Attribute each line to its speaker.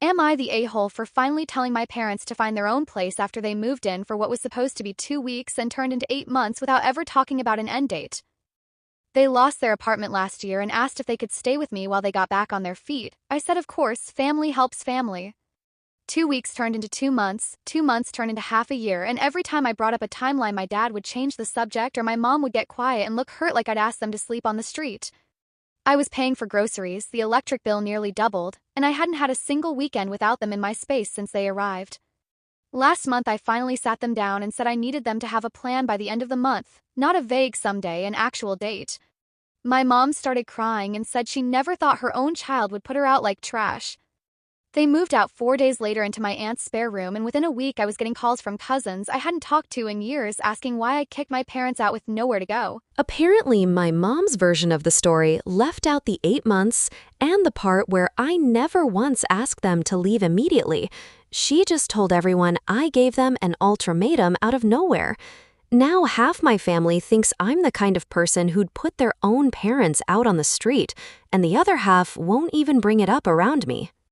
Speaker 1: Am I the a-hole for finally telling my parents to find their own place after they moved in for what was supposed to be 2 weeks and turned into 8 months without ever talking about an end date? They lost their apartment last year and asked if they could stay with me while they got back on their feet. I said, of course, family helps family. 2 weeks turned into 2 months, 2 months turned into half a year, and every time I brought up a timeline, my dad would change the subject or my mom would get quiet and look hurt like I'd asked them to sleep on the street. I was paying for groceries, the electric bill nearly doubled, and I hadn't had a single weekend without them in my space since they arrived. Last month, I finally sat them down and said I needed them to have a plan by the end of the month, not a vague someday, an actual date. My mom started crying and said she never thought her own child would put her out like trash. They moved out 4 days later into my aunt's spare room, and within a week I was getting calls from cousins I hadn't talked to in years asking why I kicked my parents out with nowhere to go.
Speaker 2: Apparently, my mom's version of the story left out the 8 months and the part where I never once asked them to leave immediately. She just told everyone I gave them an ultimatum out of nowhere. Now half my family thinks I'm the kind of person who'd put their own parents out on the street, and the other half won't even bring it up around me.